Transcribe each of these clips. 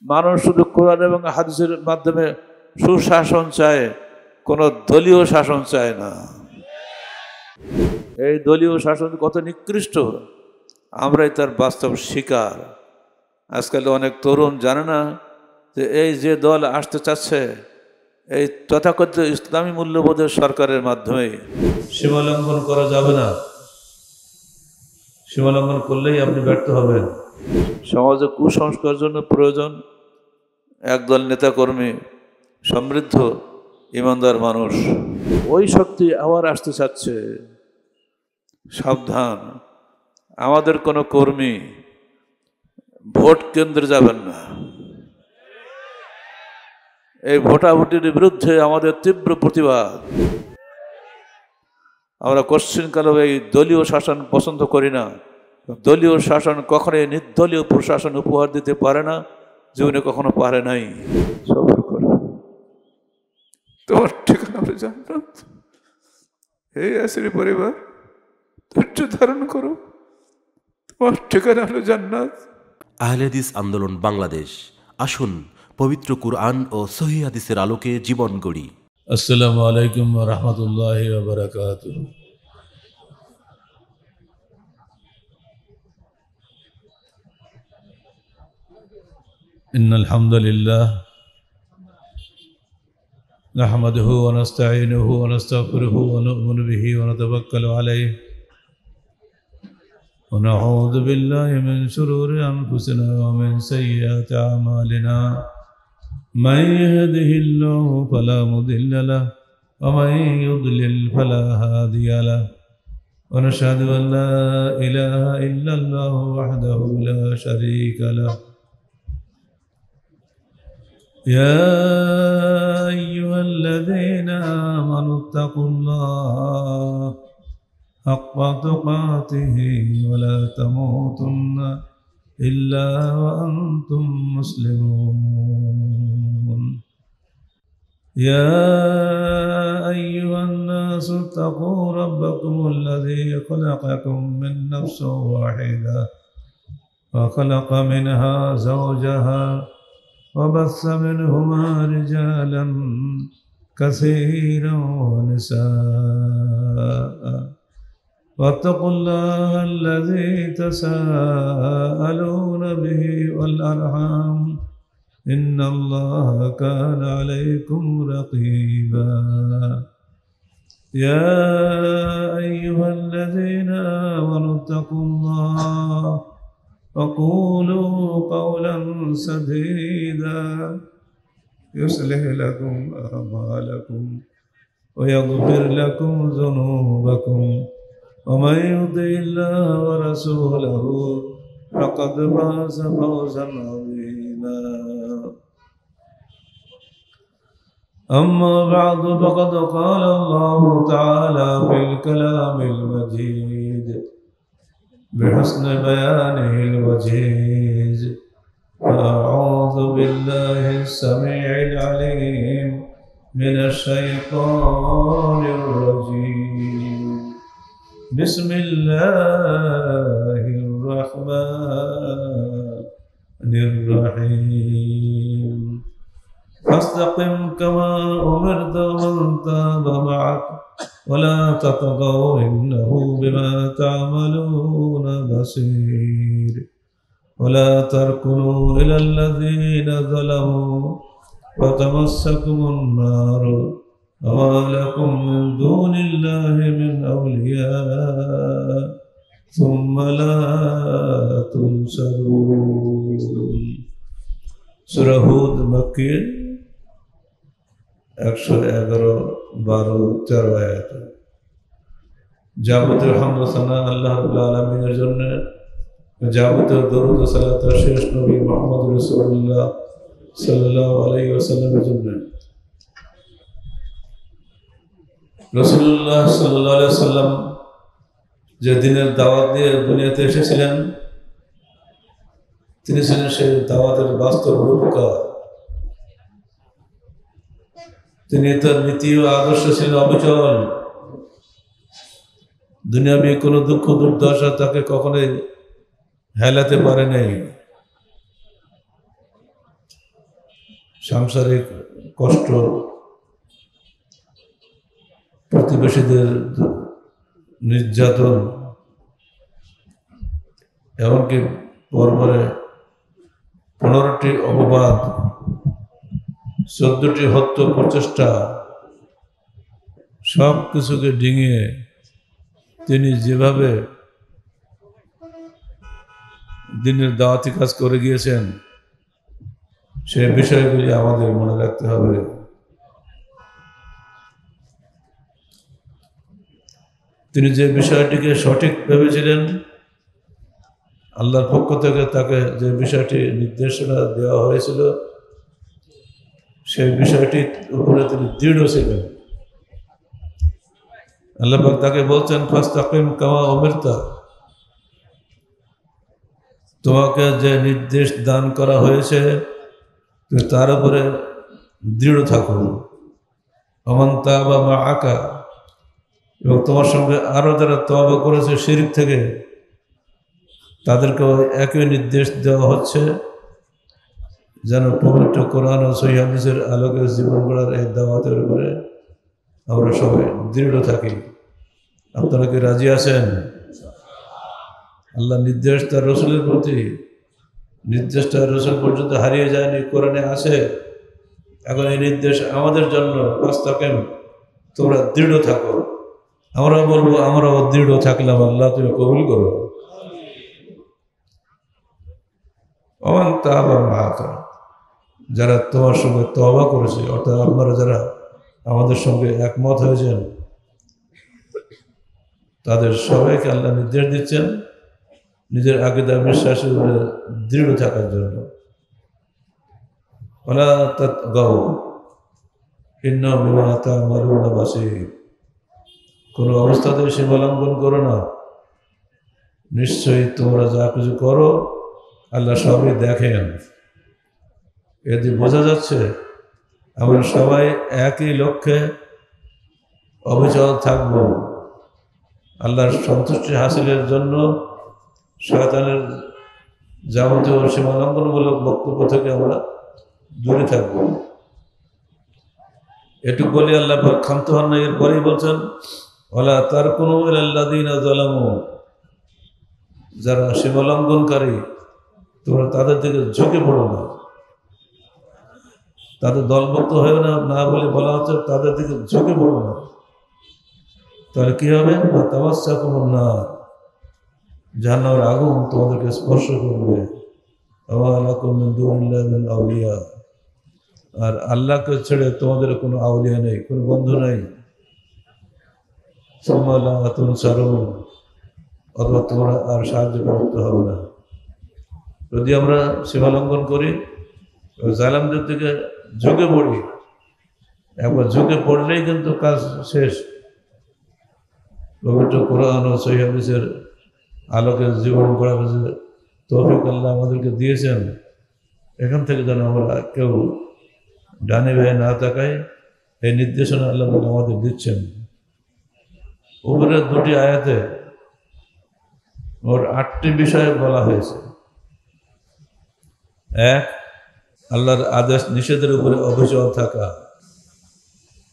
মানুষ শুধু কোরআন এবং হাদিসের মাধ্যমে সুশাসন চায়, কোনো দলীয় শাসন চায় না। এই দলীয় শাসন কত নিকৃষ্ট, আমরাই তার বাস্তব শিকার। আজকাল অনেক তরুণ জানে না যে এই যে দল আসতে চাচ্ছে, এই তথাকথিত ইসলামী মূল্যবোধের সরকারের মাধ্যমে সীমালঙ্ঘন করা যাবে না। সীমালঙ্ঘন করলেই আপনি ব্যর্থ হবেন। সমাজে কুসংস্কারের জন্য প্রয়োজন একদল নেতাকর্মী, সমৃদ্ধ ইমানদার মানুষ। ওই শক্তি আবার আসতে চাচ্ছে। সাবধান, আমাদের কোনো কর্মী ভোট কেন্দ্রে যাবেন না। এই ভোটাভুটির বিরুদ্ধে আমাদের তীব্র প্রতিবাদ। আমরা কোশ্চিনকালেও এই দলীয় শাসন পছন্দ করি না। দলীয় শাসন কখনোই নির্দলীয় প্রশাসন উপহার দিতে পারে না, জীবনে কখনো পারে নাই। সবর করো, তোমার ঠিকানা হলো জান্নাত। হে আসির পরিবার, ধৈর্য ধারণ করো, তোমার ঠিকানা হলো জান্নাত। আহলে হাদিস আন্দোলন বাংলাদেশ, আসুন পবিত্র কুরআন ও সহিহ হাদিসের আলোকে জীবন গড়ি। আসসালামু আলাইকুম ওয়া রাহমাতুল্লাহি ওয়া বারাকাতুহু। ইন্নাল হামদুলিল্লাহ নাহমাদুহু ওয়া নাস্তাঈনুহু ওয়া নাস্তাগফিরুহু ওয়া নু'মিনু বিহি ওয়া নাতাওয়াক্কালু আলাইহি ওয়া নাউযু বিল্লাহি মিন শুরুরি আনফুসিনা ওয়া মিন সাইয়্যাতি আ'মালিনা। من يهده الله فلا مضل له ومن يضلل فلا هادي له ونشهد أن لا إله إلا الله وحده لا شريك له. يا أيها الذين آمنوا اتقوا الله حق تقاته ولا تموتن إلا وأنتم مسلمون. يا أيها الناس اتقوا ربكم الذي خلقكم من نفس واحدة وخلق منها زوجها وبث منهما رجالا كثيرا ونساء واتقوا الله الذي تساءلون به والأرحام إن الله كان عليكم رقيبا. يا أيها الذين آمنوا اتقوا الله وقولوا قولا سديدا يصلح لكم أعمالكم ويغفر لكم ذنوبكم ومن يطع الله ورسوله فقد فاز فوزا عظيما. أما بعد فقد قال الله تعالى في الكلام المجيد بحسن بيانه الوجيز. أعوذ بالله السميع العليم من الشيطان الرجيم. بسم الله الرحمن الرحيم. فاستقم كما أمرت ومن تاب معك ولا تطغوا إنه بما تعملون بصير. ولا تركنوا إلى الذين ظلموا فتمسكم النار وما لكم من دون الله من أولياء ثم لا تنصرون. সূরা হুদ মক্কি 111-12 আয়াত। যাবতীয় হামদ ও সানা আল্লাহ রাব্বুল আলামিনের জন্য, যাবতীয় দরুদ ও সালাত শেষ নবী মুহাম্মদ রাসূলুল্লাহ সাল্লাল্লাহু আলাইহি ওয়াসাল্লামের জন্য। রাসূলুল্লাহ সাল্লাল্লাহু আলাইহি ওয়াসাল্লাম যে দিনের দাওয়াত দিয়ে দুনিয়াতে এসেছিলেন, তিনি ছিলেন সেই দাওয়াতের বাস্তব রূপকার। তিনি তার নীতি ও আদর্শ ছিল অবিচল। দুনিয়াবি কোনো দুঃখ দুর্দশা তাকে কখনোই হেলাতে পারে নাই। সাংসারিক কষ্ট, প্রতিবেশীদের নির্যাতন, এমনকি পরপরে 15টি অপবাদ, 14টি হত্যা প্রচেষ্টা, সব কিছুকে ডিঙিয়ে তিনি যেভাবে দিনের দাওয়াতি কাজ করে গিয়েছেন, সে বিষয়গুলি আমাদের মনে রাখতে হবে। তিনি যে বিষয়টিকে সঠিক ভেবেছিলেন, আল্লাহর পক্ষ থেকে তাকে যে বিষয়টি নির্দেশনা দেওয়া হয়েছিল, সেই বিষয়টির উপরে তিনি দৃঢ় ছিলেন। আল্লাহ পাক তাকে বলছেন, ফাস্তাকিম কামা উমিরতা, তোমাকে যে নির্দেশ দান করা হয়েছে তুমি তার উপরে দৃঢ় থাকো। আমান তাবা মাআকা, এবং তোমার সঙ্গে আরো যারা তওবা করেছে শিরক থেকে, তাদেরকে একই নির্দেশ দেওয়া হচ্ছে যেন পবিত্র কোরআন ও সহিহ হাদিসের আলোকে জীবন গড়ার এই দাওয়াতের উপরে আমরা সবাই দৃঢ় থাকি। আপনারা কি রাজি আছেন? আল্লাহ নির্দেশ তার রসুলের প্রতি, নির্দেশটা রসুল পর্যন্ত হারিয়ে যায়নি, কোরআনে আছে। এখন এই নির্দেশ আমাদের জন্য, ফাস্তাকিম, তোমরা দৃঢ় থাকো। আমরা বলবো আমরাও দৃঢ় থাকলাম, আল্লাহ তুমি কবুল করো। ওমান তাবা মাআকা, যারা তোমার সঙ্গে তওবা করেছে, অর্থাৎ আপনারা যারা আমাদের সঙ্গে একমত হয়েছেন, তাদের সবাইকে আল্লাহ নির্দেশ দিচ্ছেন নিজের আকীদা বিশ্বাসের উপরে দৃঢ় থাকার জন্য। ওয়ালা তাতগাউ ইন্নাহু বিমা তা'মালুনা বাসীর, কোনো অবস্থাতে সীমা লঙ্ঘন করো না, নিশ্চয়ই তোমরা যা কিছু করো আল্লাহ সবই দেখেন। এতে বোঝা যাচ্ছে আমরা সবাই একই লক্ষ্যে অবিচল থাকব, আল্লাহর সন্তুষ্টি হাসিলের জন্য শয়তানের যাবতীয় সীমালঙ্ঘনমূলক বক্তব্য থেকে আমরা দূরে থাকব। এটুকু বলে আল্লাহ ক্ষান্ত হন না, এরপরেই বলছেন, ওয়ালা তারকুনু ইলাল্লাযীনা যালামু, যারা সীমালঙ্ঘনকারী তোমরা তাদের দিকে ঝুঁকে পড়ো না, তাদের দলভুক্ত হয়েও না বলে বলা হচ্ছে তাদের দিকে ঝুঁকে পড়ো না। তাহলে কি হবে? তামাসসাকুমুন নার, জাহান্নামের আগুন তোমাদেরকে স্পর্শ করবে। ওয়া লাকুম মিন দুনিল্লাহি মিন আউলিয়া, আর আল্লাহকে ছেড়ে তোমাদের কোনো আউলিয়া নেই, কোনো বন্ধু নেই। সুম্মা লা তুনসারুন, অথবা তোমরা আর সাহায্য করতে হবে না। যদি আমরা সীমালঙ্ঘন করি, জালেমদের দিকে ঝুঁকে পড়ি, একবার ঝুঁকে পড়লেই কিন্তু কাজ শেষ। পবিত্র কোরআন ও সহিহ হাদিসের আলোকে জীবন গড়ার যে তৌফিক আল্লাহ আমাদেরকে দিয়েছেন, এখান থেকে যেন আমরা কেউ ডানে বায়ে না তাকাই, এই নির্দেশনা আল্লাহ আমাদের দিচ্ছেন। উপরের দুটি আয়াতে ওর 8টি বিষয় বলা হয়েছে। এক, আল্লাহর আদেশ নিষেধের উপরে অবিচল থাকা,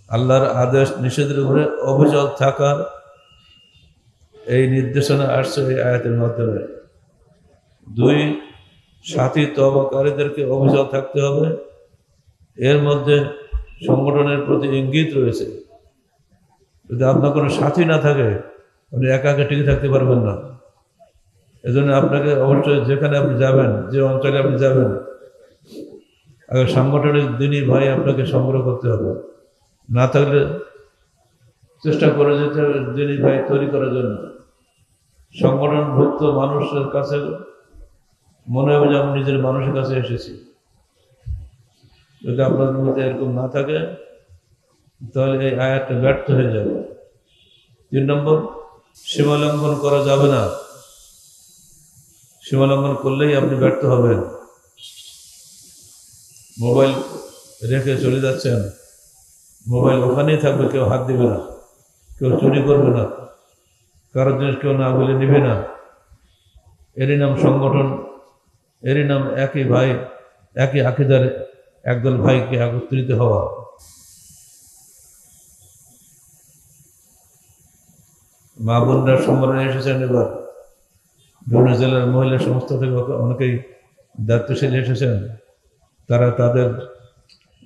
আল্লাহর আদেশ নিষেধের উপরে অবিচল থাকার এই নির্দেশনা আসছে এই আয়াতের মাধ্যমে। 2, সাথী তওবাকারীদেরকে অবিচল থাকতে হবে, এর মধ্যে সংগঠনের প্রতি ইঙ্গিত রয়েছে। যদি আপনার কোনো সাথী না থাকে আপনি একা একা টিকে থাকতে পারবেন না। এজন্য আপনাকে অবশ্যই যেখানে আপনি যাবেন, যে অঞ্চলে আপনি যাবেন, আগে সাংগঠনিক দিনই ভাই আপনাকে সংগ্রহ করতে হবে। না থাকলে চেষ্টা করে যেতে হবে দিনই ভাই তৈরি করার জন্য। সংগঠনভুক্ত মানুষের কাছে মনে হবে যে আমি নিজের মানুষের কাছে এসেছি। যদি আপনাদের মধ্যে এরকম না থাকে তাহলে এই আয়াতটা ব্যর্থ হয়ে যাবে। 3 নম্বর, সীমালঙ্ঘন করা যাবে না। সীমালঙ্ঘন করলেই আপনি ব্যর্থ হবেন। মোবাইল রেখে চলে যাচ্ছেন, মোবাইল ওখানেই থাকবে, কেউ হাত দিবে না, কেউ চুরি করবে না, কারোর জিনিস কেউ না বলে নিবে না। এরই নাম সংগঠন, এরই নাম একই ভাই, একই আকীদার একদল ভাইকে একত্রিত হওয়া। মা বোনরা সম্মেলনে এসেছেন, এবার বিভিন্ন জেলার মহিলা সংস্থা থেকে অনেকেই দায়িত্বশীল এসেছেন, তারা তাদের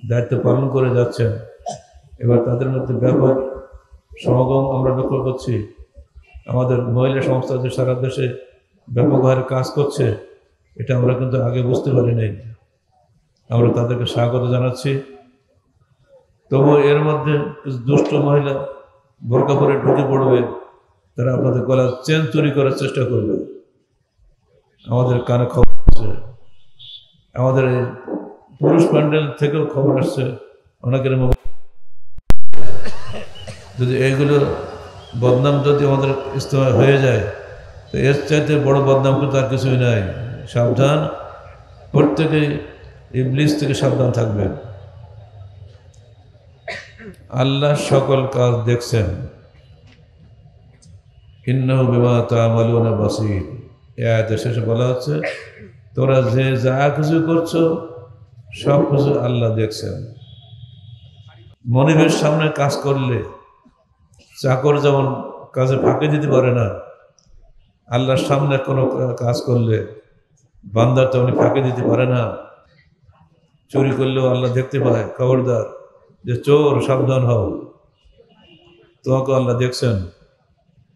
দায়িত্ব পালন করে যাচ্ছেন। এবার তাদের মধ্যে ব্যাপক সমাগম আমরা লক্ষ্য করছি। আমাদের মহিলা সংস্থা যে সারা দেশে ব্যাপক হারে কাজ করছে, এটা আমরা কিন্তু আগে বুঝতে পারি নাই। আমরা তাদেরকে স্বাগত জানাচ্ছি। তবু এর মধ্যে কিছু দুষ্ট মহিলা বোরকা পরে ঢুকে পড়বে, তারা আপনাদের গলার চেন চুরি করার চেষ্টা করবে। আমাদের কানে খবর আসছে, আমাদের এই পুরুষ প্যান্ডেল থেকেও খবর আসছে অনেকের। যদি এইগুলো বদনাম যদি আমাদের ইস্তেমা হয়ে যায়, তো এর চাইতে বড় বদনাম কিন্তু আর কিছুই নাই। সাবধান, প্রত্যেকেই ইবলিস থেকে সাবধান থাকবেন। আল্লাহ সকল কাজ দেখছেন। ইন্নাহু বিমা তা'মালুনা বাসীর। এই আয়াতের শেষে বলা হচ্ছে, তোরা যে যা কিছু করছো সব কিছু আল্লাহ দেখছেন। মনিবের সামনে কাজ করলে চাকর যেমন কাজে ফাঁকি দিতে পারে না, আল্লাহর সামনে কোনো কাজ করলে বান্দার তেমনি ফাঁকি দিতে পারে না। চুরি করলেও আল্লাহ দেখতে পায়। খবরদার, যে চোর, সাবধান হও, তোমাকে আল্লাহ দেখছেন,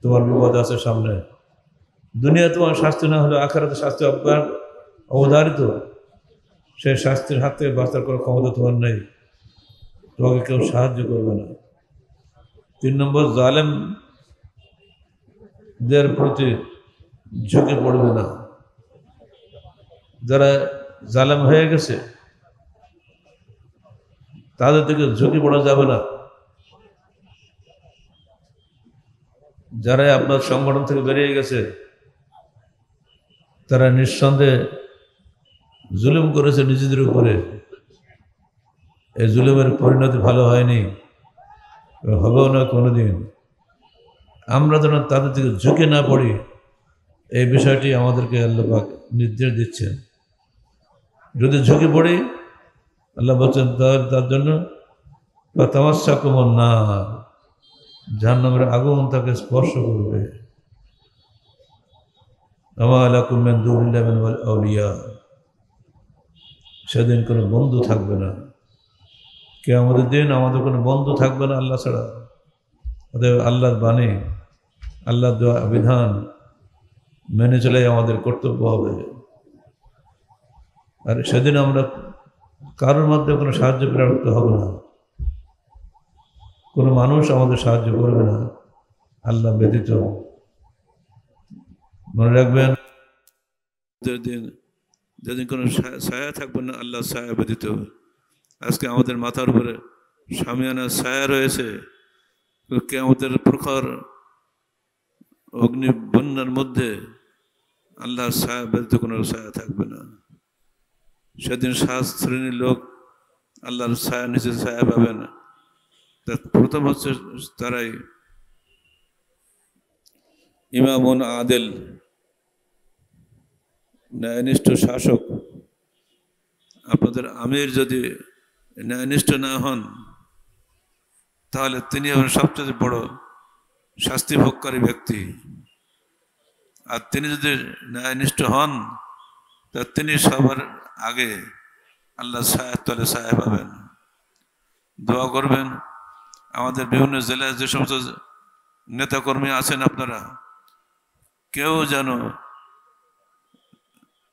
তোমার বিপদ আছে সামনে। দুনিয়া তোমার শাস্তি না হলে আখিরাতে শাস্তি অবধারিত। সেই শাস্তির হাত থেকে বাঁচার কোনো ক্ষমতা তোমার নেই, তোমাকে কেউ সাহায্য করবে না। 3 নম্বর, জালেমদের প্রতি ঝুঁকে পড়বে না। যারা জালেম হয়ে গেছে তাদের থেকে ঝুঁকি পড়া যাবে না। যারা আপনার সংগঠন থেকে বেরিয়ে গেছে তারা নিঃসন্দেহে জুলুম করেছে নিজেদের উপরে। এই জুলুমের পরিণতি ভালো হয়নি, হবেও না কোনোদিন। আমরা যেন তাদের থেকে ঝুঁকে না পড়ি, এই বিষয়টি আমাদেরকে আল্লাহ পাক নির্দেশ দিচ্ছেন। যদি ঝুঁকে পড়ি, আল্লাহ বলছেন তার জন্য বা তামাশাকুম নার, জাহান্নামের আগুন তাকে স্পর্শ করবে। আমা লাকুম মিন দুনিল্লাহি মিন আউলিয়া। সেদিন কোনো বন্ধু থাকবে না। কিয়ামতের দিন আমাদের কোনো বন্ধু থাকবে না আল্লাহ ছাড়া। অতএব আল্লাহর বাণী, আল্লাহর দেওয়া বিধান মেনে চলে আমাদের কর্তব্য হবে। আর সেদিন আমরা কারোর মধ্যে কোনো সাহায্য প্রাপ্ত হব না, কোনো মানুষ আমাদের সাহায্য করবে না আল্লাহ ব্যতীত। মনে রাখবেন, যেদিন কোনো ছায়া থাকবে না আল্লাহ ছায়া ব্যতীত। আজকে আমাদের মাথার উপরে শামিয়ানা ছায়া রয়েছে, কিয়ামতের প্রখর অগ্নি বন্যার মধ্যে আল্লাহর ছায়া ব্যতীত কোনো ছায়া থাকবে না। সেদিন 7 শ্রেণীর লোক আল্লাহর ছায়া নিচে ছায়া পাবে না। তার প্রথম হচ্ছে তারাই ইমামুন আদেল, ন্যায়নিষ্ঠ শাসক। আপনাদের আমির যদি ন্যায়নিষ্ঠ না হন, তাহলে তিনি হবেন সবচেয়ে বড় শাস্তি ভোগকারী ব্যক্তি। আর তিনি যদি ন্যায়নিষ্ঠ হন, তা তিনি সবার আগে আল্লাহ ছায়ার তলে ছায়া পাবেন। দোয়া করবেন আমাদের বিভিন্ন জেলায় যে সমস্ত নেতাকর্মী আছেন, আপনারা কেউ যেন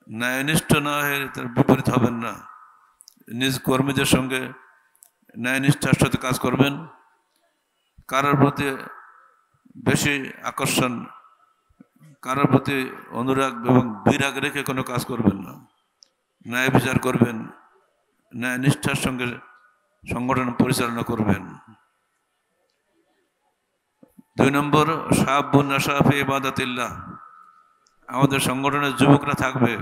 ন্যায়নিষ্ঠ না হয়ে তার বিপরীত হবেন না। নিজ কর্মীদের সঙ্গে ন্যায়নিষ্ঠার সাথে কাজ করবেন। কারোর প্রতি বেশি আকর্ষণ, কারোর প্রতি অনুরাগ এবং বিরাগ রেখে কোনো কাজ করবেন না। ন্যায় বিচার করবেন, ন্যায়নিষ্ঠার সঙ্গে সংগঠন পরিচালনা করবেন। 2 নম্বর, শাবুন নাশা ফি ইবাদাতিল্লাহ। আমাদের সংগঠনের যুবকরা থাকবে,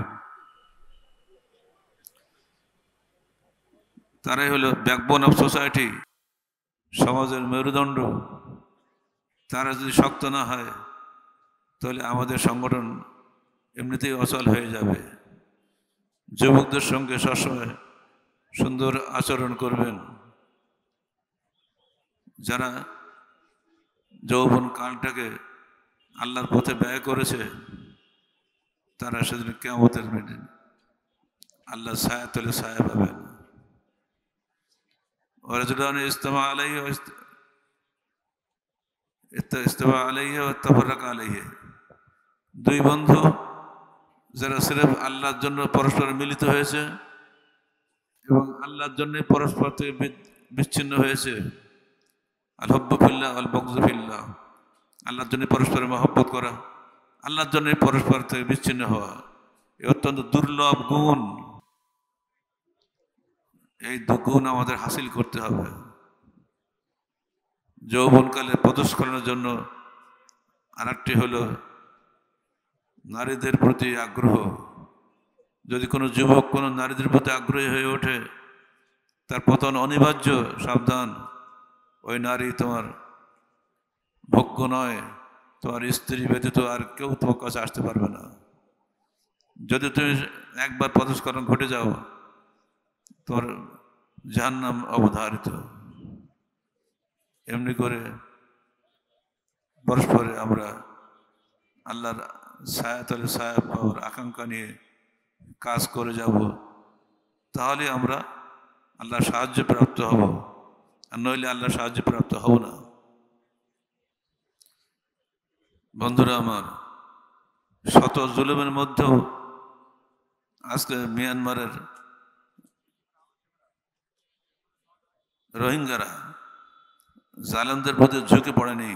তারাই হলো ব্যাকবোন অফ সোসাইটি, সমাজের মেরুদণ্ড। তারা যদি শক্ত না হয়, তাহলে আমাদের সংগঠন এমনিতেই অচল হয়ে যাবে। যুবকদের সঙ্গে সবসময় সুন্দর আচরণ করবেন। যারা যৌবন কালটাকে আল্লাহর পথে ব্যয় করেছে তারা সেদিন কিয়ামতের দিন আল্লাহ ছায়া তলে ছায়া পাবেন। ওয়ারাজুলানি ইজতামা আলাইহি ওয়া তাফাররাকা আলাইহি, দুই বন্ধু যারা সির্ফ আল্লাহর জন্য পরস্পর মিলিত হয়েছে এবং আল্লাহর জন্য পরস্পর থেকে বিচ্ছিন্ন হয়েছে। আল হুব্বু ফিল্লাহ আল বুগযু ফিল্লাহ, আল্লাহর জন্য পরস্পরের মহব্বত করা, আল্লাহর জন্য পরস্পর থেকে বিচ্ছিন্ন হওয়া, এ অত্যন্ত দুর্লভ গুণ। এই গুণ আমাদের হাসিল করতে হবে। যৌবনকালে পদস্খলনের জন্য আরেকটি হলো নারীদের প্রতি আগ্রহ। যদি কোনো যুবক কোনো নারীদের প্রতি আগ্রহী হয়ে ওঠে তার পতন অনিবার্য। সাবধান, ওই নারী তোমার ভোগ্য নয়, তোমার স্ত্রী ব্যতীত আর কেউ তোমার কাছে আসতে পারবে না। যদি তুমি একবার পদস্খলন ঘটে যাও তোমার জাহান্নাম অবধারিত। এমনি করে পরস্পরে আমরা আল্লাহর ছায়া তলে ছায়া পাওয়ার আকাঙ্ক্ষা নিয়ে কাজ করে যাব, তাহলে আমরা আল্লাহর সাহায্য প্রাপ্ত হব, আর নইলে আল্লাহর সাহায্য প্রাপ্ত হব না। বন্ধুরা আমার, শত জুলুমের মধ্যেও আজকে মিয়ানমারের রোহিঙ্গারা জালেমদের প্রতি ঝুঁকে পড়েনি।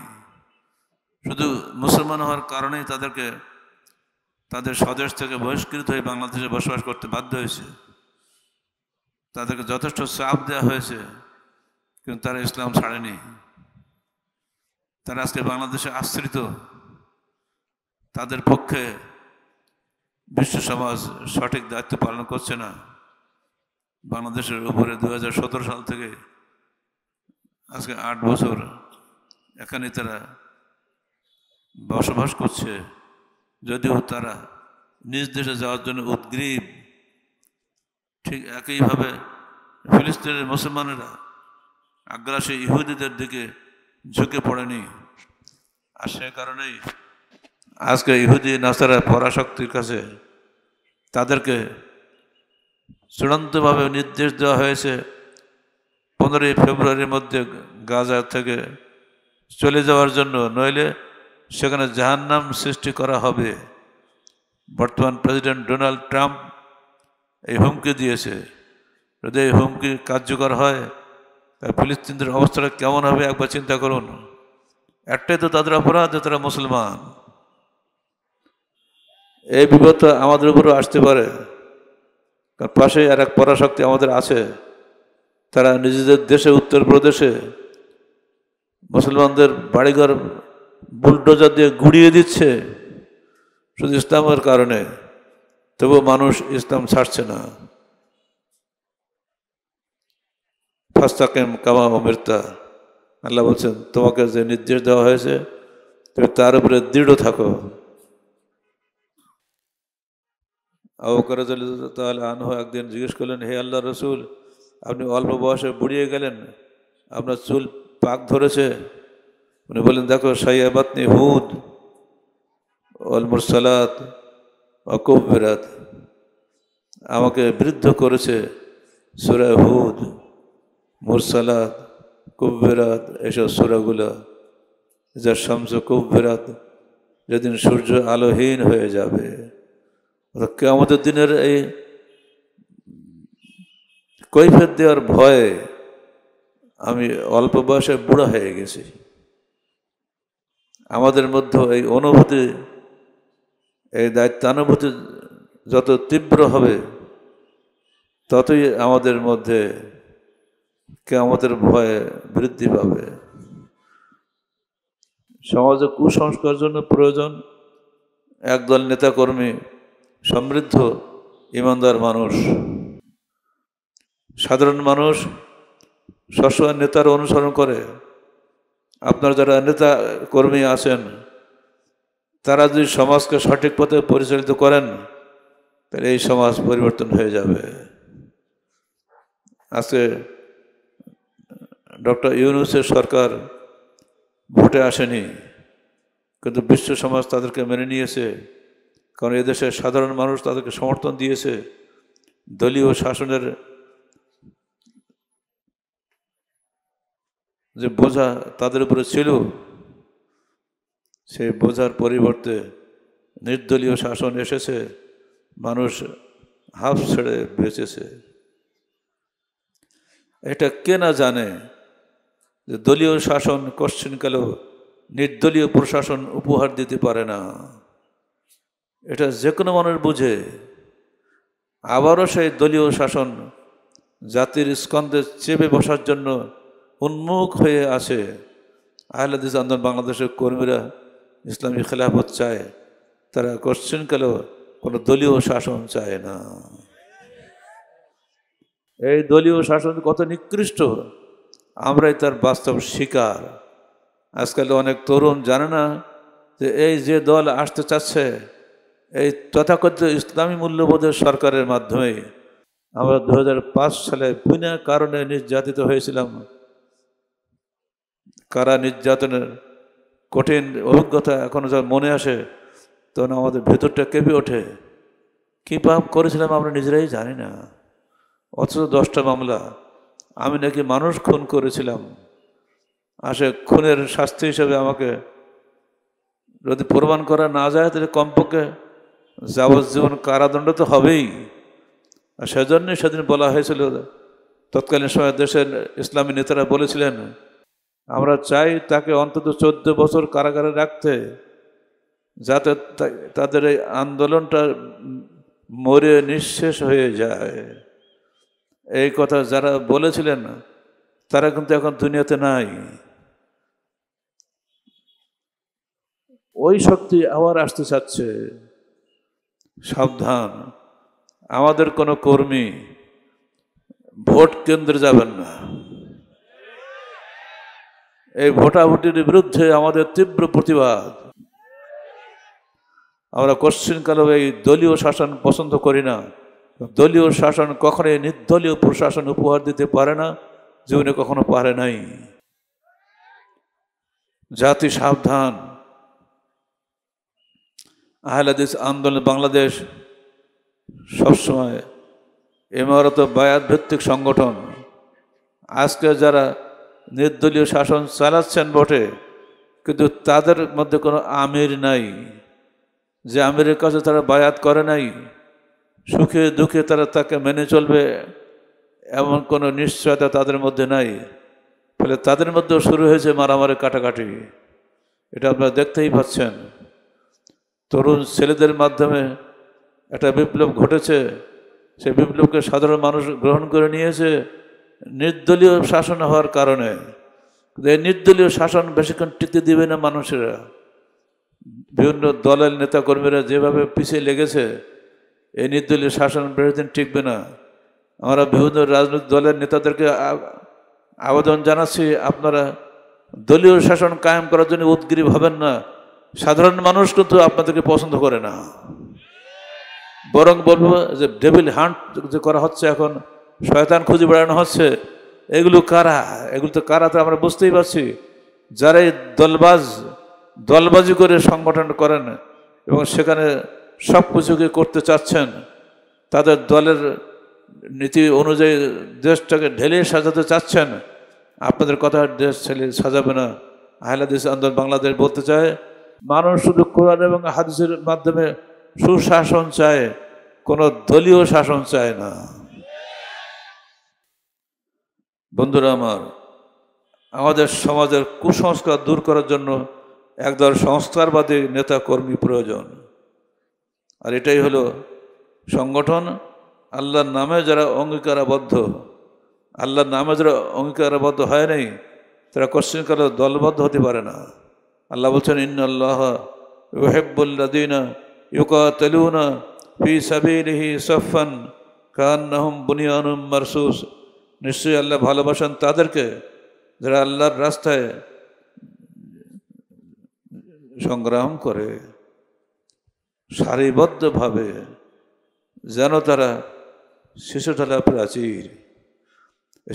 শুধু মুসলমান হওয়ার কারণেই তাদেরকে তাদের স্বদেশ থেকে বহিষ্কৃত হয়ে বাংলাদেশে বসবাস করতে বাধ্য হয়েছে। তাদেরকে যথেষ্ট চাপ দেওয়া হয়েছে, কিন্তু তারা ইসলাম ছাড়েনি। তারা আজকে বাংলাদেশে আশ্রিত। তাদের পক্ষে বিশ্ব সমাজ সঠিক দায়িত্ব পালন করছে না। বাংলাদেশের উপরে 2017 সাল থেকে আজকে 8 বছর এখানে তারা বসবাস করছে, যদিও তারা নিজ দেশে যাওয়ার জন্য উদ্গ্রীব। ঠিক একইভাবে ফিলিস্তিনের মুসলমানেরা আগ্রাসী ইহুদিদের দিকে ঝুঁকে পড়েনি। আর সে কারণেই আজকে ইহুদি নাসারা পরাশক্তির কাছে তাদেরকে চূড়ান্তভাবে নির্দেশ দেওয়া হয়েছে 15 ফেব্রুয়ারির মধ্যে গাজা থেকে চলে যাওয়ার জন্য, নইলে সেখানে জাহান্নাম সৃষ্টি করা হবে। বর্তমান প্রেসিডেন্ট ডোনাল্ড ট্রাম্প এই হুমকি দিয়েছে। যদি এই হুমকি কার্যকর হয় ফিলিস্তিনদের অবস্থাটা কেমন হবে একবার চিন্তা করুন। একটাই তো তাদের অপরাধ যে তারা মুসলমান। এই বিপদ আমাদের উপরেও আসতে পারে, কারণ পাশে আর এক পরাশক্তি আমাদের আছে। তারা নিজেদের দেশে উত্তরপ্রদেশে মুসলমানদের বাড়িঘর বুলডোজার দিয়ে গুড়িয়ে দিচ্ছে শুধু ইসলামের কারণে। তবুও মানুষ ইসলাম ছাড়ছে না। ফাস্তাকিম কামা উমিরতা, আল্লাহ বলছেন তোমাকে যে নির্দেশ দেওয়া হয়েছে তুমি তার উপরে দৃঢ় থাকো। আবু বকর রাদিয়াল্লাহু তাআলা আনহু একদিন জিজ্ঞেস করলেন, হে আল্লাহ রসুল, আপনি অল্প বয়সে বুড়িয়ে গেলেন, আপনার চুল পাক ধরেছে। উনি বললেন, দেখো শাইয়াবাতনি হুদ ওয়াল মুরসালাত ওয়া কুববিরাত, আমাকে বৃদ্ধ করেছে সূরা হুদ, মুরসালাত, কুববিরাত, এসব সূরাগুলো। যা শামসু কুববিরাত, যেদিন সূর্য আলোহীন হয়ে যাবে। কিয়ামতের দিনের এই কৈফিয়ত দেওয়ার ভয়ে আমি অল্প বয়সে বুড়া হয়ে গেছি। আমাদের মধ্যে এই অনুভূতি, এই দায়িত্বানুভূতি যত তীব্র হবে ততই আমাদের মধ্যে কিয়ামতের ভয় বৃদ্ধি পাবে। সমাজে কুসংস্কারের জন্য প্রয়োজন একদল নেতাকর্মী, সমৃদ্ধ ইমানদার মানুষ। সাধারণ মানুষ সবসময় নেতার অনুসরণ করে। আপনার যারা নেতা কর্মী আছেন তারা যদি সমাজকে সঠিক পথে পরিচালিত করেন তাহলে এই সমাজ পরিবর্তন হয়ে যাবে। আজকে ডক্টর ইউনূসের সরকার ভোটে আসেনি, কিন্তু বিশ্ব সমাজ তাদেরকে মেনে নিয়েছে, কারণ এদেশের সাধারণ মানুষ তাদেরকে সমর্থন দিয়েছে। দলীয় শাসনের যে বোঝা তাদের উপরে ছিল, সেই বোঝার পরিবর্তে নির্দলীয় শাসন এসেছে, মানুষ হাফ ছেড়ে বেঁচেছে। এটা কে না জানে যে দলীয় শাসন কোশ্চিনকালেও নির্দলীয় প্রশাসন উপহার দিতে পারে না। এটা যে কোনো মানুষ বুঝে। আবারও সেই দলীয় শাসন জাতির স্কন্ধে চেপে বসার জন্য উন্মুখ হয়ে আছে। আহলে হাদিস আন্দোলন বাংলাদেশের কর্মীরা ইসলামী খেলাফত চায়, তারা কোশ্চিনকালেও কোনো দলীয় শাসন চায় না। এই দলীয় শাসন কত নিকৃষ্ট আমরাই তার বাস্তব শিকার। আজকাল অনেক তরুণ জানে না যে এই যে দল আসতে চাচ্ছে, এই তথাকথিত ইসলামী মূল্যবোধের সরকারের মাধ্যমে আমরা 2005 সালে বিনা কারণে নির্যাতিত হয়েছিলাম। কারা নির্যাতনের কঠিন অভিজ্ঞতা এখনো যখন মনে আসে, তখন আমাদের ভেতরটা কেঁপে ওঠে। কী পাপ করেছিলাম আমরা নিজেরাই জানি না। অথচ 10টা মামলা, আমি নাকি মানুষ খুন করেছিলাম। আসে খুনের শাস্তি হিসেবে আমাকে যদি প্রমাণ করা না যায়, তাহলে কমপক্ষে যাবজ্জীবন কারাদণ্ড তো হবেই। আর সেজন্যই সেদিন বলা হয়েছিল, তৎকালীন সময় দেশের ইসলামী নেতারা বলেছিলেন, আমরা চাই তাকে অন্তত 14 বছর কারাগারে রাখতে, যাতে তাদের এই আন্দোলনটা মরে নিঃশেষ হয়ে যায়। এই কথা যারা বলেছিলেন তারা কিন্তু এখন দুনিয়াতে নাই। ওই শক্তি আবার আসতে চাচ্ছে। সাবধান, আমাদের কোনো কর্মী ভোট কেন্দ্রে যাবেন না। এই ভোটাভুটির বিরুদ্ধে আমাদের তীব্র প্রতিবাদ। আমরা কোশ্চিনকালেও এই দলীয় শাসন পছন্দ করি না। দলীয় শাসন কখনোই নির্দলীয় প্রশাসন উপহার দিতে পারে না, জীবনে কখনো পারে নাই। জাতি সাবধান। আহলে হাদিস আন্দোলন বাংলাদেশ সবসময় ইমারত বায়াত ভিত্তিক সংগঠন। আজকে যারা নির্দলীয় শাসন চালাচ্ছেন বটে, কিন্তু তাদের মধ্যে কোনো আমির নাই, যে আমিরের কাছে তারা বায়াত করে নাই। সুখে দুঃখে তারা তাকে মেনে চলবে এমন কোনো নিশ্চয়তা তাদের মধ্যে নাই। ফলে তাদের মধ্যেও শুরু হয়েছে মারামারি, কাটাকাটি। এটা আপনারা দেখতেই পাচ্ছেন। তরুণ ছেলেদের মাধ্যমে একটা বিপ্লব ঘটেছে। সেই বিপ্লবকে সাধারণ মানুষ গ্রহণ করে নিয়েছে নির্দলীয় শাসন হওয়ার কারণে। এই নির্দলীয় শাসন বেশিক্ষণ টিকতে দিবে না মানুষেরা। বিভিন্ন দলের নেতাকর্মীরা যেভাবে পিছিয়ে লেগেছে, এই নির্দলীয় শাসন বেশি দিন টিকবে না। আমরা বিভিন্ন রাজনৈতিক দলের নেতাদেরকে আবেদন জানাচ্ছি, আপনারা দলীয় শাসন কায়েম করার জন্য উদগ্রীব হবেন না। সাধারণ মানুষ কিন্তু আপনাদেরকে পছন্দ করে না। বরং বলবো যে ডেভিল হান্ট যে করা হচ্ছে, এখন শয়তান খুঁজে বেড়ানো হচ্ছে, এগুলো কারা? এগুলো তো কারা তো আমরা বুঝতেই পারছি। যারা এই দলবাজি করে সংগঠন করেন এবং সেখানে সব কিছুকে করতে চাচ্ছেন, তাদের দলের নীতি অনুযায়ী দেশটাকে ঢেলে সাজাতে চাচ্ছেন, আপনাদের কথা দেশ ছেলে সাজাবে না। আহলে হাদিস আন্দোলন বাংলাদেশ বলতে চায়, মানুষ শুধু কোরআন এবং হাদিসের মাধ্যমে সুশাসন চায়, কোনো দলীয় শাসন চায় না। বন্ধুরা আমার, আমাদের সমাজের কুসংস্কার দূর করার জন্য একদল সংস্কারবাদী নেতা কর্মী প্রয়োজন। আর এটাই হলো সংগঠন। আল্লাহর নামে যারা অঙ্গীকারাবদ্ধ, আল্লাহর নামে যারা অঙ্গীকারাবদ্ধ হয় নাই, তারা কোশ্চিনকালে দলবদ্ধ হতে পারে না। আল্লাহ বলছেন, ইন্নাল্লাহ ইউহিব্বুল্লাযীনা ইউকাতিলুনা ফি সাবিলিহি সাফফান কান্নাহুম বুনিয়ানুম মারসুস। নিশ্চয়ই আল্লাহ ভালোবাসেন তাদেরকে যারা আল্লাহর রাস্তায় সংগ্রাম করে সারিবদ্ধভাবে, যেন তারা শিশুতলা প্রাচীর।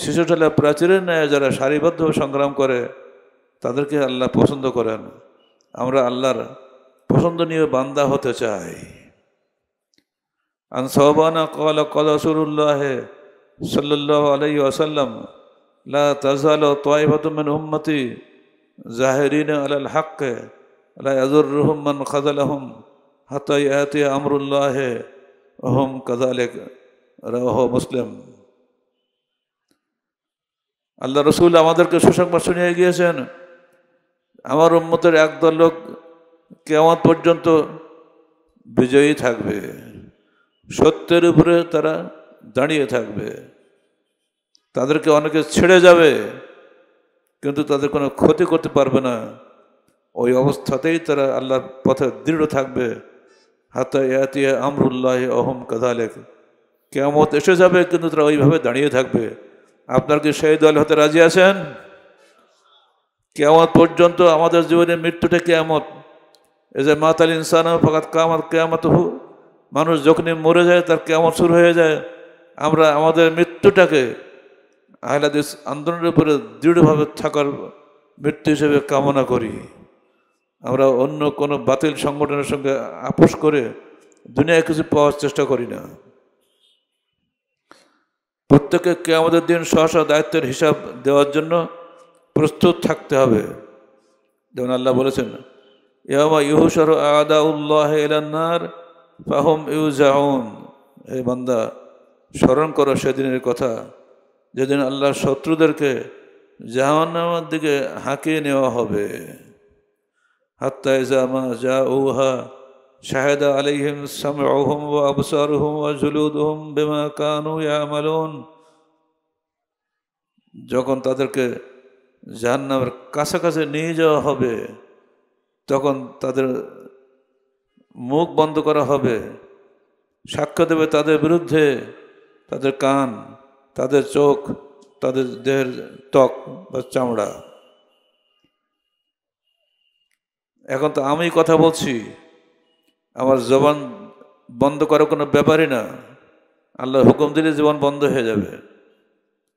শিশুশালা প্রাচীরের ন্যায় যারা সারিবদ্ধভাবে সংগ্রাম করে তাদেরকে আল্লাহ পছন্দ করেন। আমরা আল্লাহর পছন্দনীয় বান্দা হতে চাই। আন সাওবানা ক্বালা ক্বালা রাসূলুল্লাহ সাল্লাল্লাহু আলাইহি ওয়াসাল্লাম লা তাযালু তায়ফাতুম মিন উম্মতি জাহিরিনা আলাল হক্ক লা ইয়াযুররুহুম মান খাযালাহুম হাত্তা ইয়াতি আমরুল্লাহ ওয়া হুম কাযালিক, রাওয়াহু মুসলিম। আল্লাহ রসুল আমাদেরকে সুসংবাদ শুনিয়ে গিয়েছেন, আমার উম্মতের একদল লোক কিয়ামত পর্যন্ত বিজয়ী থাকবে, সত্যের উপরে তারা দাঁড়িয়ে থাকবে। তাদেরকে অনেকে ছেড়ে যাবে কিন্তু তাদের কোনো ক্ষতি করতে পারবে না। ওই অবস্থাতেই তারা আল্লাহর পথে দৃঢ় থাকবে। হাত্তা ইয়াতিয়া আমরুল্লাহ ওহুম কাযালিক, কিয়ামত এসে যাবে কিন্তু তারা ওইভাবে দাঁড়িয়ে থাকবে। আপনার কি সেই দল হতে রাজি আছেন? কিয়ামত পর্যন্ত আমাদের জীবনে মৃত্যুটা কিয়ামত। এই যে মাতাল ইনসান ফাকাত কামাত কিয়ামাতুহু, মানুষ যখনই মরে যায় তার কিয়ামত শুরু হয়ে যায়। আমরা আমাদের মৃত্যুটাকে আহলে হাদিস আন্দোলনের উপরে দৃঢ়ভাবে থাকার মৃত্যু হিসেবে কামনা করি। আমরা অন্য কোনো বাতিল সংগঠনের সঙ্গে আপোষ করে দুনিয়ায় কিছু পাওয়ার চেষ্টা করি না। প্রত্যেকে কিয়ামতের দিন স্ব দায়িত্বের হিসাব দেওয়ার জন্য প্রস্তুত থাকতে হবে। যেমন আল্লাহ বলেছেন, ইয়াওমা ইউহশারু আ'দাউল্লাহ ইলান নার ফাহুম ইউজাউন। হে বান্দা, স্মরণ করো সেদিনের কথা যেদিন আল্লাহর শত্রুদেরকে জাহান্নামের দিকে হাঁকিয়ে নেওয়া হবে। হাত্তা ইযা মা জাউহা শাহাদা আলাইহিম সামউহুম ওয়া আবসারুহুম ওয়া জুলুদুহুম বিমা কানু ইয়ামালুন। যখন তাদেরকে জাহান্নামের কাছাকাছি নিয়ে যাওয়া হবে তখন তাদের মুখ বন্ধ করা হবে, সাক্ষ্য দেবে তাদের বিরুদ্ধে তাদের কান, তাদের চোখ, তাদের দেহের ত্বক বা চামড়া। এখন তো আমি কথা বলছি, আমার জবান বন্ধ করার কোনো ব্যাপারই না। আল্লাহ হুকুম দিলে জবান বন্ধ হয়ে যাবে।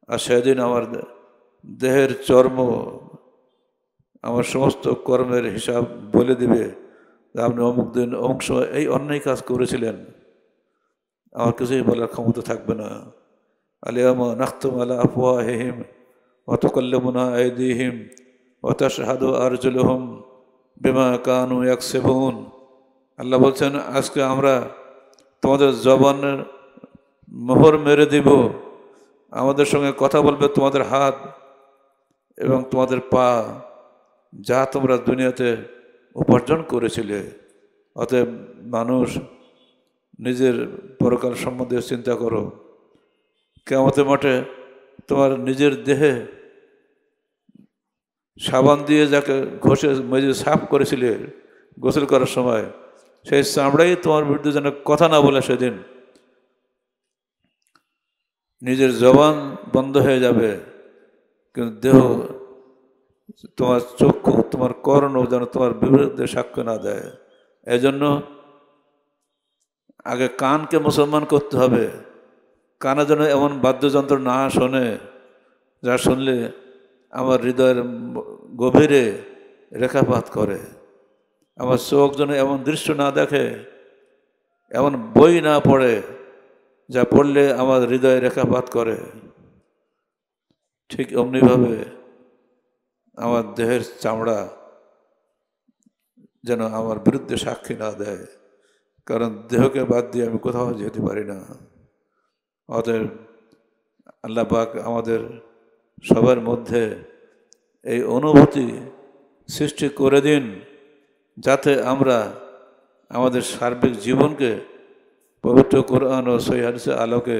আর সেদিন আমার দেহের চর্ম, আমার সমস্ত কর্মের হিসাব বলে দিবে যে আপনি অমুক দিন অমুক সময় এই অন্যায় কাজ করেছিলেন। আমার কিছুই বলার ক্ষমতা থাকবে না। আলিয়ামা নাখতুম আলা আফওয়াহিহিম ওয়া তুকাল্লিমুনা আইদিহিম ওয়া তাশহাদু আরজুলুহুম বিমা কানু ইয়াকসিবুন। আল্লাহ বলছেন, আজকে আমরা তোমাদের জবানের মোহর মেরে দিব, আমাদের সঙ্গে কথা বলবে তোমাদের হাত এবং তোমাদের পা, যা তোমরা দুনিয়াতে উপার্জন করেছিলে। অতএব মানুষ নিজের পরকাল সম্বন্ধে চিন্তা করো। কিয়ামতের মাঠে তোমার নিজের দেহে সাবান দিয়ে যাকে ঘষে মেজে সাফ করেছিলে গোসল করার সময়, সেই চামড়াই তোমার বিরুদ্ধে যেন কথা না বলে সেদিন। নিজের জবান বন্ধ হয়ে যাবে কিন্তু দেহ, তোমার চক্ষু, তোমার কর্ণ যেন তোমার বিরুদ্ধে সাক্ষ্য না দেয়। এজন্য আগে কানকে মুসলমান করতে হবে। কানে যেন এমন বাদ্যযন্ত্র না শোনে যা শুনলে আমার হৃদয়ের গভীরে রেখাপাত করে। আমার চোখ যেন এমন দৃশ্য না দেখে, এমন বই না পড়ে যা পড়লে আমার হৃদয়ে রেখাপাত করে। ঠিক অমনিভাবে আমার দেহের চামড়া যেন আমার বিরুদ্ধে সাক্ষী না দেয়, কারণ দেহকে বাদ দিয়ে আমি কোথাও যেতে পারি না। অতএব আল্লাহ পাক আমাদের সবার মধ্যে এই অনুভূতি সৃষ্টি করে দিন যাতে আমরা আমাদের সার্বিক জীবনকে পবিত্র কোরআন ও সহিহ হাদিসের আলোকে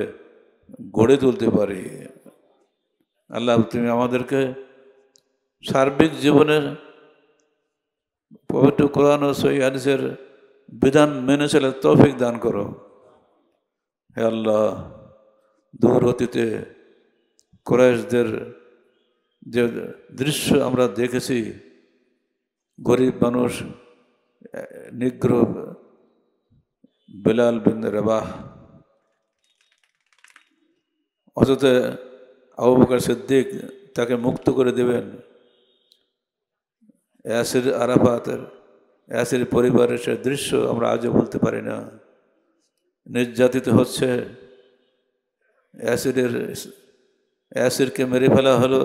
গড়ে তুলতে পারি। আল্লাহ, তুমি আমাদেরকে সার্বিক জীবনের পবিত্র কোরআন ও সহিহ হাদিসের বিধান মেনে চলার তৌফিক দান করো। হে আল্লাহ, দূর অতীতে কুরাইশদের যে দৃশ্য আমরা দেখেছি, গরিব মানুষ নিগ্র বেলাল বিন রাবাহ, অথচ আবু বকর সিদ্দিক তাকে মুক্ত করে দেবেন। ইয়াসির আরাফাতের, ইয়াসির পরিবারের সে দৃশ্য আমরা আজও বলতে পারি না। নির্যাতিত হচ্ছে, ইয়াসিরকে মেরে ফেলা হলো,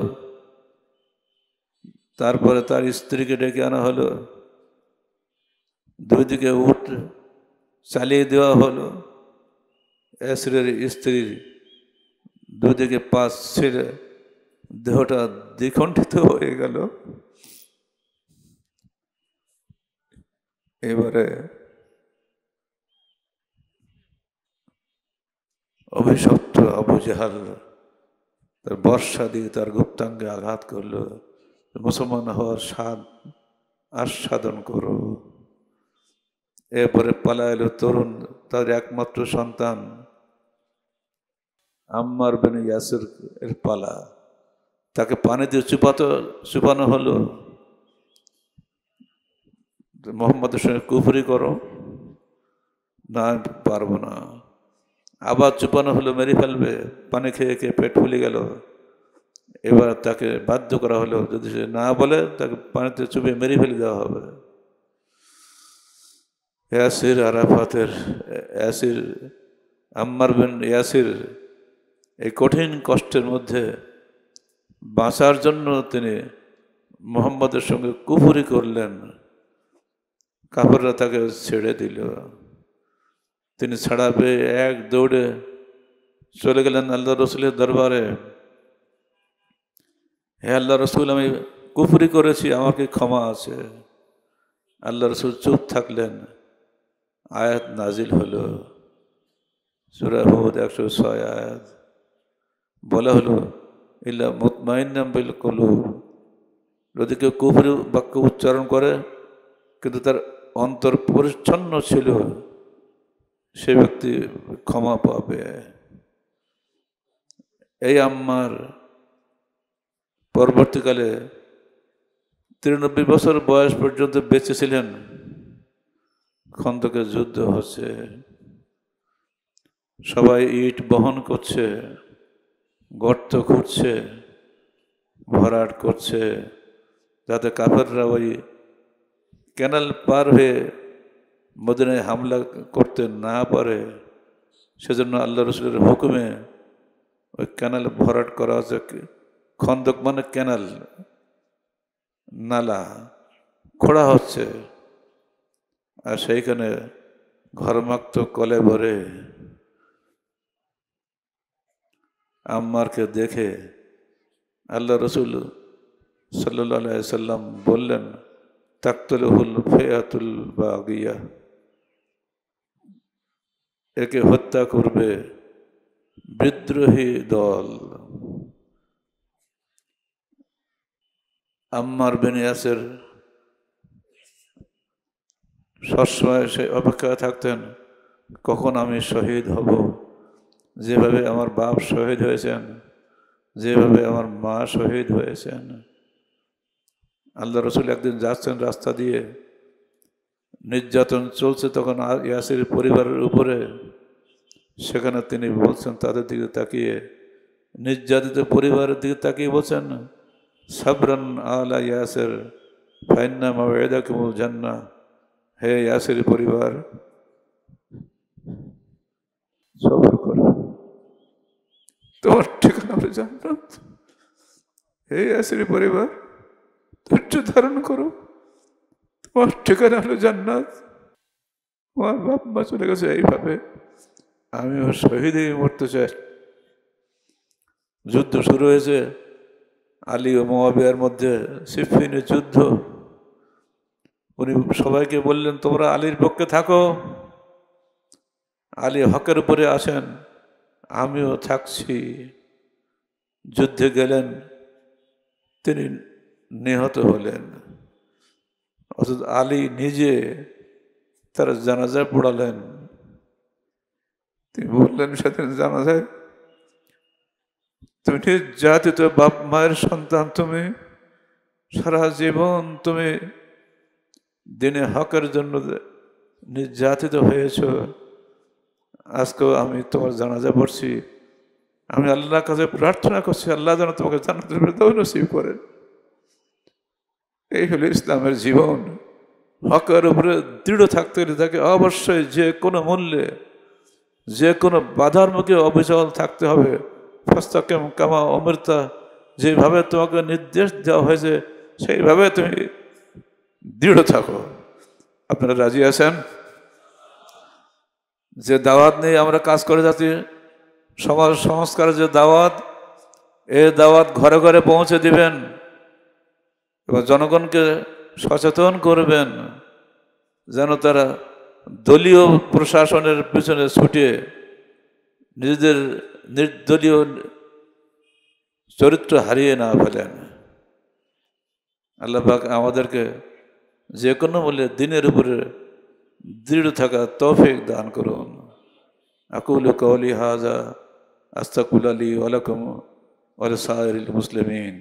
তারপরে তার স্ত্রীকে ডেকে আনা হলো, দুই দিকে উট চালিয়ে দেওয়া হলো, ইয়াসিরের স্ত্রীর দুদিকে পাশ ছেড়ে দেহটা দ্বিখণ্ডিত হয়ে গেল। এবারে অভিশপ্ত আবু জাহাল তার বর্ষা দিয়ে তার গুপ্তাঙ্গে আঘাত করলো, মুসলমান হওয়ার স্বাদ আস্বাদন করো। এরপরে পালা এলো তরুণ, তার একমাত্র সন্তান আম্মার বিন ইয়াসির এর পালা। তাকে পানি দিয়ে চুপানো হলো, মোহাম্মদের সঙ্গে কুফরি করো না, আমি পারবো না। আবার চুপানো হলো, মেরে ফেলবে, পানি খেয়ে খেয়ে পেট ফুলে গেল। এবার তাকে বাধ্য করা হলো, যদি সে না বলে তাকে পানিতে চুপিয়ে মেরে ফেলে দেওয়া হবে। আম্মার বিন ইয়াসির এই কঠিন কষ্টের মধ্যে বাঁচার জন্য তিনি মুহাম্মদের সঙ্গে কুফরি করলেন। কাফেররা তাকে ছেড়ে দিল। তিনি ছাড়া পেয়ে এক দৌড়ে চলে গেলেন আল্লাহ রসুলের দরবারে। হে আল্লাহ রসুল, আমি কুফরি করেছি, আমাকে ক্ষমা আছে। আল্লাহ রসুল চুপ থাকলেন। আয়াত নাজিল হলো, সূরা হুদ 106 আয়াত। বলা হলো, ইল্লা মুতমাইন্নাম বিল কুলুব, যদি কেউ কুফরি বাক্য উচ্চারণ করে কিন্তু তার অন্তর পরিচ্ছন্ন ছিল, সে ব্যক্তি ক্ষমা পাবে। এই আম্মার পরবর্তীকালে 93 বছর বয়স পর্যন্ত বেঁচে ছিলেন। খন্দকের যুদ্ধ হচ্ছে, সবাই ইট বহন করছে, গর্ত খুঁড়ছে, ভরাট করছে, যাতে কাফেররা ওই ক্যানাল পার হয়ে মদিনায় হামলা করতে না পারে। সেজন্য আল্লাহ রসুলের হুকুমে ওই ক্যানাল ভরাট করা হচ্ছে। খন্দক মানে ক্যানাল, নালা খোঁড়া হচ্ছে। আর সেইখানে ঘরমাক্ত কলে ভরে আম্মারকে দেখে আল্লাহ রসুল সাল্লাল্লাহু আলাইহি সাল্লাম বললেন, তাকতুলহুল ফিআতুল বাগিয়া, একে হত্যা করবে বিদ্রোহী দল। আম্মার বিন ইয়াসির সবসময় সে অপেক্ষায় থাকতেন, কখন আমি শহীদ হব। যেভাবে আমার বাপ শহীদ হয়েছেন, যেভাবে আমার মা শহীদ হয়েছেন। আল্লাহ রসুল একদিন যাচ্ছেন রাস্তা দিয়ে, নির্যাতন চলছে তখন ইয়াসির পরিবারের উপরে। সেখানে তিনি বলছেন তাদের দিকে তাকিয়ে, নির্যাতিত পরিবারের দিকে তাকিয়ে বলছেন, সাবরান আলা ইয়াসির ফাইন্না মাওইদাকুমুল জান্নাহ। হে ইয়াসির পরিবার, সবর করো, তোমার ঠিকানা হলো জান্নাত। হে ইয়াসির পরিবার, ধৈর্য ধারণ করো, তোমার ঠিকানা হলো জান্নাত। তোমার বাপ মা চলে গেছে এইভাবে, আমিও শহীদ হয়ে মরতে চাই। যুদ্ধ শুরু হয়েছে আলী ও মুআবিয়ার মধ্যে, সিফফিনের যুদ্ধ। উনি সবাইকে বললেন, তোমরা আলীর পক্ষে থাকো, আলী হকের উপরে আসেন, আমিও থাকছি। যুদ্ধে গেলেন, তিনি নিহত হলেন। অর্থাৎ আলী নিজে তার জানাজায় পড়ালেন। তিনি বললেন সেদিন জানাজায়, তুমি নির্যাতিত বাপ মায়ের সন্তান, তুমি সারা জীবন তুমি দিনে হকের জন্য নির্যাতিত হয়েছ। আজকেও আমি তোমার জানাজা পড়ছি, আমি আল্লাহর কাছে প্রার্থনা করছি, আল্লাহ যেন তোমাকে জান্নাতুল ফেরদাউস নসিব করেন। এই হলো ইসলামের জীবন। হকের উপরে দৃঢ় থাকতে হলে তাকে অবশ্যই যে কোনো মূল্যে, যে কোনো বাধার মুখে অবিচল থাকতে হবে। ফাস্তাকিম কামা উমিরতা, যেভাবে তোমাকে নির্দেশ দেওয়া হয়েছে সেইভাবে তুমি দৃঢ় থাকো। আপনারা রাজি আছেন? যে দাওয়াত নিয়ে আমরা কাজ করে যাচ্ছি, সমাজ সংস্কারের যে দাওয়াত, এই দাওয়াত ঘরে ঘরে পৌঁছে দিবেন এবং জনগণকে সচেতন করবেন যেন তারা দলীয় প্রশাসনের পিছনে ছুটে নিজেদের নির্দলীয় চরিত্র হারিয়ে না ফেলেন। আল্লাহ পাক আমাদেরকে যে কোনো মূল্যে দিনের উপরে দৃঢ় থাকা তৌফিক দান করুন। আকুলু কওলি হাযা আস্তাগফিরুল্লাহ লি ওয়া লাকুম ওয়া লিসাইরিল মুসলিমিন।